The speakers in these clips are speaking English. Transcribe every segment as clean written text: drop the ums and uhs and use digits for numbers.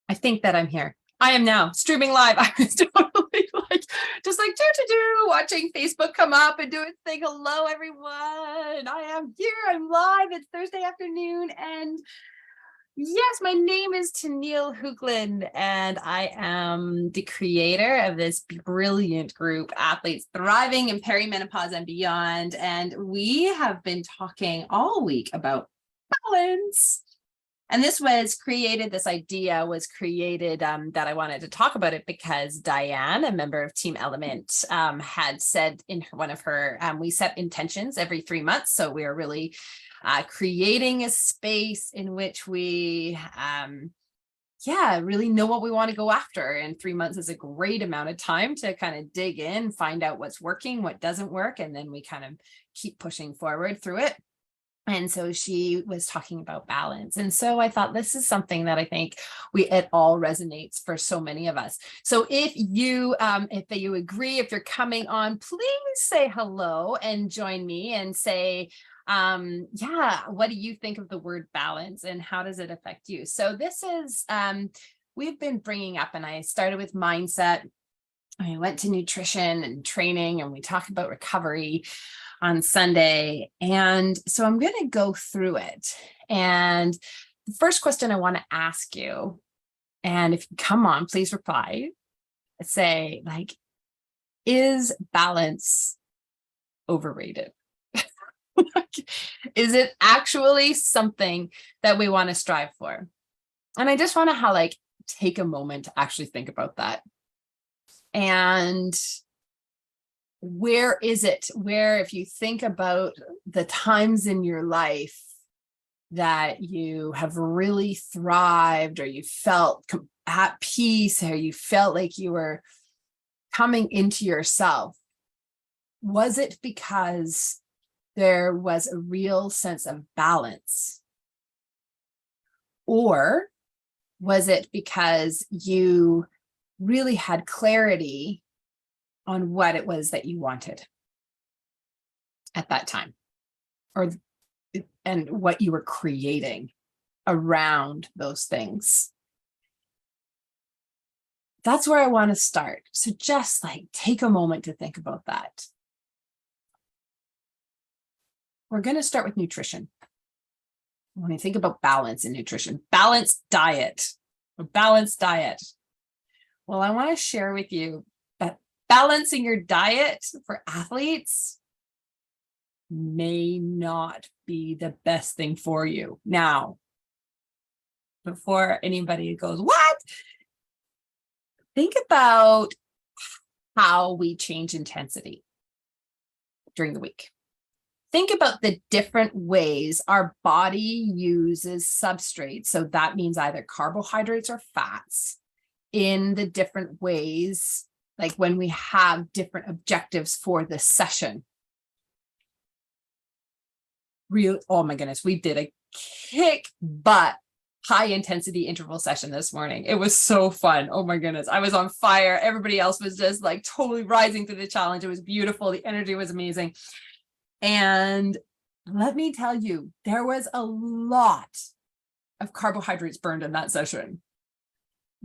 I think that I'm here. I am now streaming live. I was totally like, just like watching Facebook come up and do its thing. Hello, everyone. I am here. I'm live. It's Thursday afternoon. And yes, my name is Tennille Hoogland, and I am the creator of this brilliant group, Athletes Thriving in Perimenopause and Beyond. And we have been talking all week about balance. And this idea was created that I wanted to talk about it because Diane, a member of Team Element, had said in one of her, we set intentions every 3 months. So we are really creating a space in which we, really know what we want to go after. And 3 months is a great amount of time to kind of dig in, find out what's working, what doesn't work, and then we kind of keep pushing forward through it. And so she was talking about balance. And so I thought this is something that I think it all resonates for so many of us. So if you agree, if you're coming on, please say hello and join me and say, what do you think of the word balance and how does it affect you? So this is, we've been bringing up, and I started with mindset. I went to nutrition and training, and we talked about recovery on Sunday. And so I'm going to go through it. And the first question I want to ask you, and if you come on, please reply, say, like, is balance overrated? Is it actually something that we want to strive for? And I just want to take a moment to actually think about that. And where is it where, if you think about the times in your life that you have really thrived, or you felt at peace, or you felt like you were coming into yourself, was it because there was a real sense of balance? Or was it because you really had clarity on what it was that you wanted at that time, and what you were creating around those things? That's where I want to start. So just take a moment to think about that. We're going to start with nutrition. When you think about balance in nutrition, balanced diet. Well, I want to share with you that balancing your diet for athletes may not be the best thing for you. Now, before anybody goes, what? Think about how we change intensity during the week. Think about the different ways our body uses substrates. So that means either carbohydrates or fats in the different ways, like when we have different objectives for the session. Oh my goodness, we did a kick butt high intensity interval session this morning. It was so fun. Oh my goodness, I was on fire. Everybody else was just totally rising through the challenge. It was beautiful. The energy was amazing. And let me tell you, there was a lot of carbohydrates burned in that session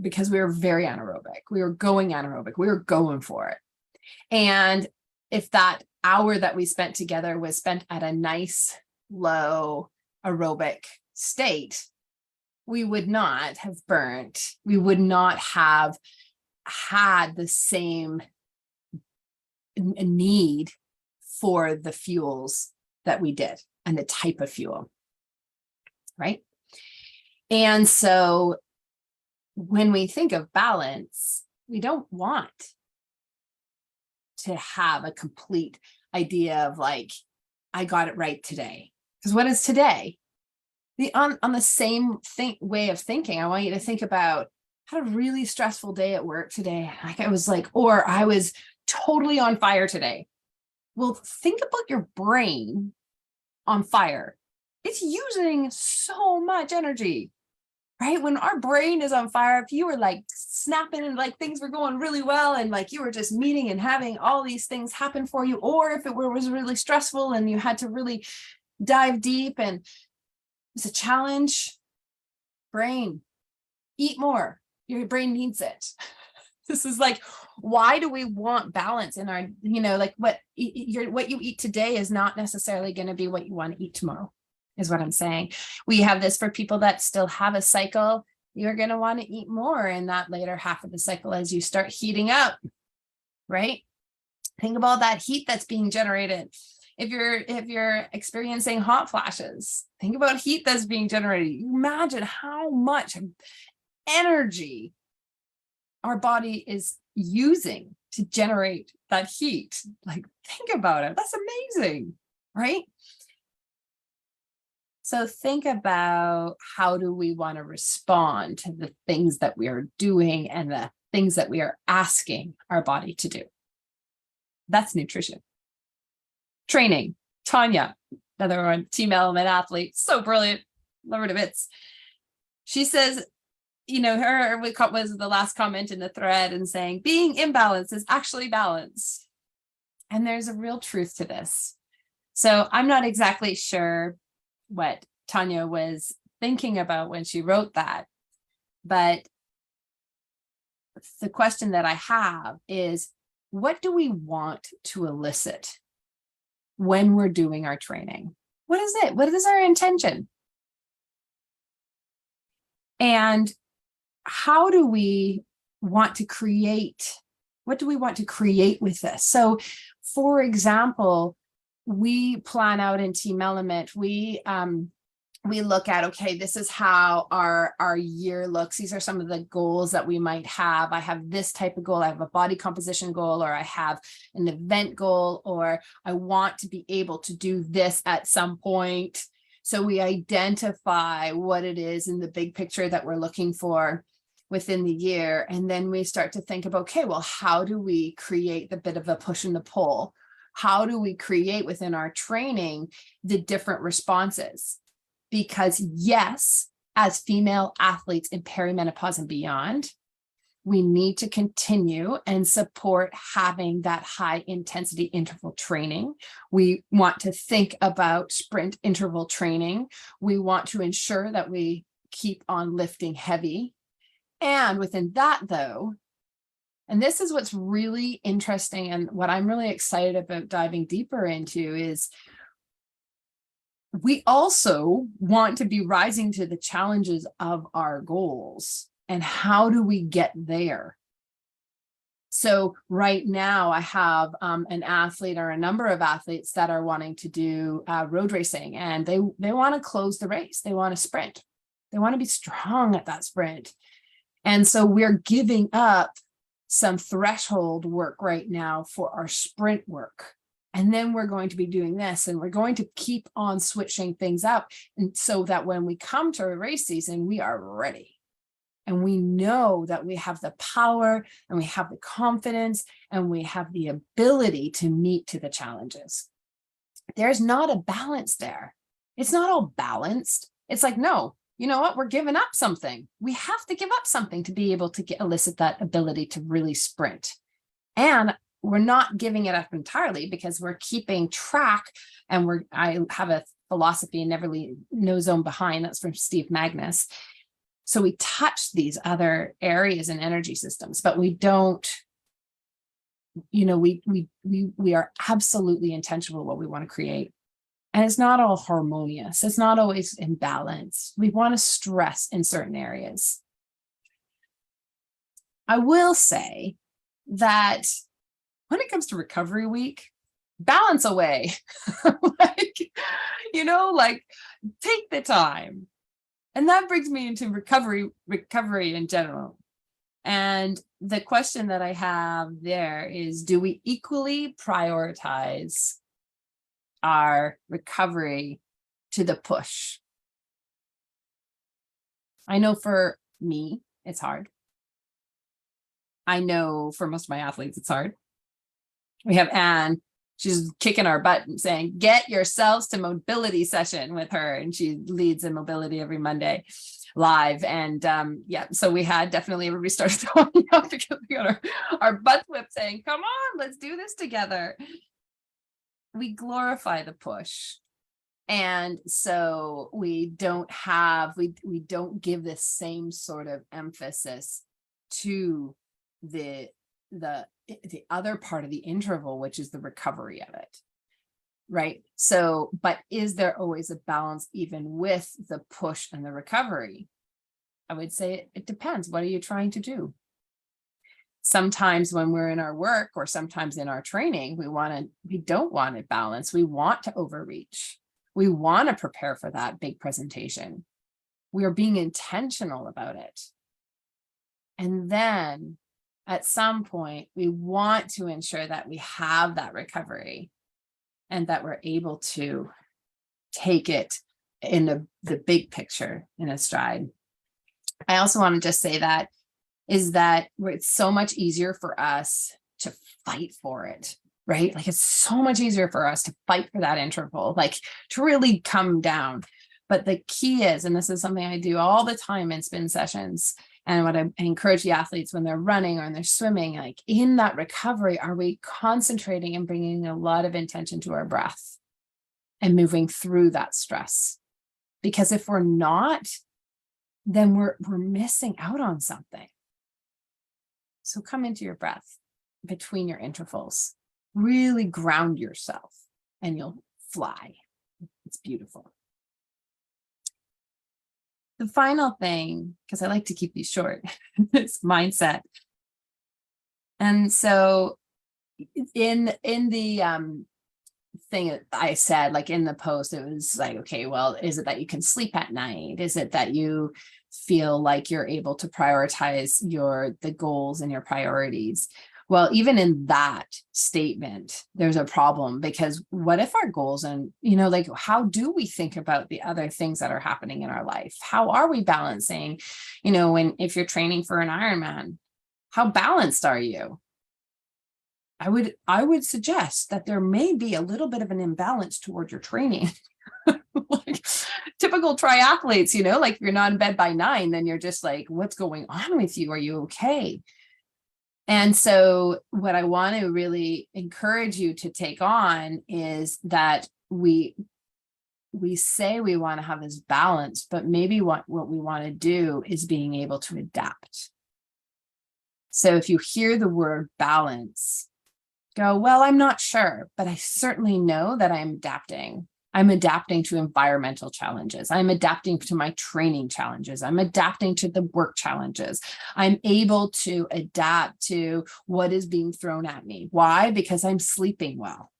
because we were very anaerobic. We were going anaerobic. We were going for it. And if that hour that we spent together was spent at a nice, low aerobic state, we would not have burnt. We would not have had the same need for the fuels that we did and the type of fuel, right? And so when we think of balance, we don't want to have a complete idea of I got it right today. Because what is today? On the same way of thinking, I want you to think about, I had a really stressful day at work today. Or I was totally on fire today. Well, think about your brain on fire. It's using so much energy, right? When our brain is on fire, if you were snapping and things were going really well and you were just meeting and having all these things happen for you, or if it was really stressful and you had to really dive deep and it's a challenge, brain, eat more, Your brain needs it. This is like, why do we want balance in our, like what you eat today is not necessarily going to be what you want to eat tomorrow, is what I'm saying. We have this for people that still have a cycle. You're going to want to eat more in that later half of the cycle as you start heating up, right? Think about that heat that's being generated. If you're experiencing hot flashes, think about heat that's being generated. Imagine how much energy our body is using to generate that heat. Like, think about it. That's amazing, right? So think about, how do we want to respond to the things that we are doing and the things that we are asking our body to do? That's nutrition. Training. Tanya, another one, Team Element athlete, so brilliant. Love her to bits. She says, her was the last comment in the thread and saying, being imbalanced is actually balance. And there's a real truth to this. So I'm not exactly sure what Tanya was thinking about when she wrote that. But the question that I have is, what do we want to elicit when we're doing our training? What is it? What is our intention? And how do we want to create? What do we want to create with this? So, for example, we plan out in Team Element, we look at, okay, this is how our year looks. These are some of the goals that we might have. I have this type of goal. I have a body composition goal, or I have an event goal, or I want to be able to do this at some point. So we identify what it is in the big picture that we're looking for within the year. And then we start to think about, okay, well, how do we create the bit of a push and the pull? How do we create within our training the different responses? Because yes, as female athletes in perimenopause and beyond, we need to continue and support having that high intensity interval training. We want to think about sprint interval training. We want to ensure that we keep on lifting heavy. And within that, though, and this is what's really interesting and what I'm really excited about diving deeper into, is we also want to be rising to the challenges of our goals. And how do we get there? So right now I have an athlete, or a number of athletes, that are wanting to do road racing, and they want to close the race. They want to sprint. They want to be strong at that sprint. And so we're giving up some threshold work right now for our sprint work. And then we're going to be doing this, and we're going to keep on switching things up. And so that when we come to a race season, we are ready. And we know that we have the power, and we have the confidence, and we have the ability to meet to the challenges. There's not a balance there. It's not all balanced. It's like, no, you know what? We're giving up something. We have to give up something to be able to elicit that ability to really sprint. And we're not giving it up entirely, because we're keeping track. And I have a philosophy, never leave no zone behind. That's from Steve Magnus. So we touch these other areas and energy systems, but we don't, we are absolutely intentional what we want to create. And it's not all harmonious. It's not always in balance. We want to stress in certain areas. I will say that when it comes to recovery week, balance away. Take the time. And that brings me into recovery in general. And the question that I have there is, do we equally prioritize our recovery to the push? I know for me, it's hard. I know for most of my athletes, it's hard. We have Anne. She's kicking our butt and saying, get yourselves to mobility session with her. And she leads in mobility every Monday live. And so we had definitely, everybody started throwing up because we got our butt whipped saying, come on, let's do this together. We glorify the push. And so we don't give the same sort of emphasis to the other part of the interval, which is the recovery of it. Right. So, but is there always a balance even with the push and the recovery? I would say it depends. What are you trying to do? Sometimes when we're in our work or sometimes in our training, we don't want it balanced. We want to overreach. We want to prepare for that big presentation. We are being intentional about it. And then at some point, we want to ensure that we have that recovery and that we're able to take it in the big picture in a stride. I also want to just say that it's so much easier for us to fight for it, right? Like it's so much easier for us to fight for that interval, like to really come down. But the key is, and this is something I do all the time in spin sessions, and what I encourage the athletes when they're running or when they're swimming, like in that recovery, are we concentrating and bringing a lot of intention to our breath and moving through that stress? Because if we're not, then we're missing out on something. So come into your breath between your intervals, really ground yourself and you'll fly. It's beautiful. The final thing, because I like to keep these short, is mindset. And so in the thing that I said, like in the post, it was like, okay, well, is it that you can sleep at night? Is it that you feel like you're able to prioritize the goals and your priorities? Well, even in that statement, there's a problem, because what if our goals and, like, how do we think about the other things that are happening in our life? How are we balancing, if you're training for an Ironman, how balanced are you? I would suggest that there may be a little bit of an imbalance toward your training. Like typical triathletes, like if you're not in bed by 9, then you're just like, what's going on with you? Are you okay? And so what I want to really encourage you to take on is that we say we want to have this balance, but maybe what we want to do is being able to adapt. So if you hear the word balance, go, well, I'm not sure, but I certainly know that I'm adapting. I'm adapting to environmental challenges. I'm adapting to my training challenges. I'm adapting to the work challenges. I'm able to adapt to what is being thrown at me. Why? Because I'm sleeping well.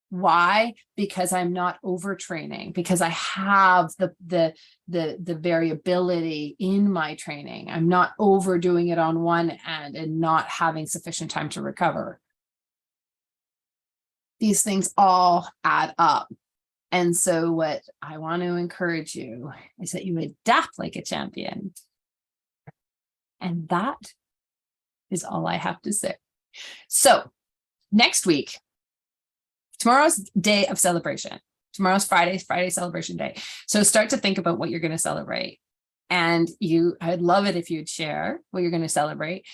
Why? Because I'm not overtraining, because I have the variability in my training. I'm not overdoing it on one end and not having sufficient time to recover. These things all add up. And so what I want to encourage you is that you adapt like a champion. And that is all I have to say. So next week, tomorrow's day of celebration. Tomorrow's Friday celebration day. So start to think about what you're going to celebrate. And I'd love it if you'd share what you're going to celebrate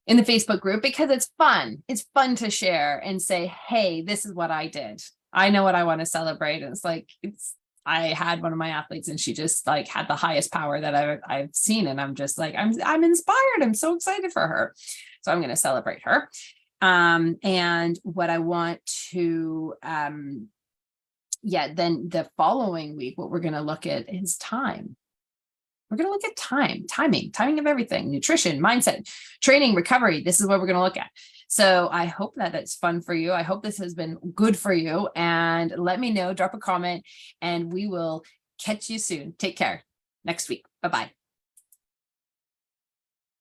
in the Facebook group, because it's fun. It's fun to share and say, hey, this is what I did. I know what I want to celebrate. And it's like, I had one of my athletes and she just like had the highest power that I've seen. And I'm just like, I'm inspired. I'm so excited for her. So I'm going to celebrate her. And what I want to, then the following week, what we're going to look at is time. We're going to look at timing of everything, nutrition, mindset, training, recovery. This is what we're going to look at. So I hope that it's fun for you. I hope this has been good for you, and let me know, drop a comment, and we will catch you soon. Take care next week. Bye-bye.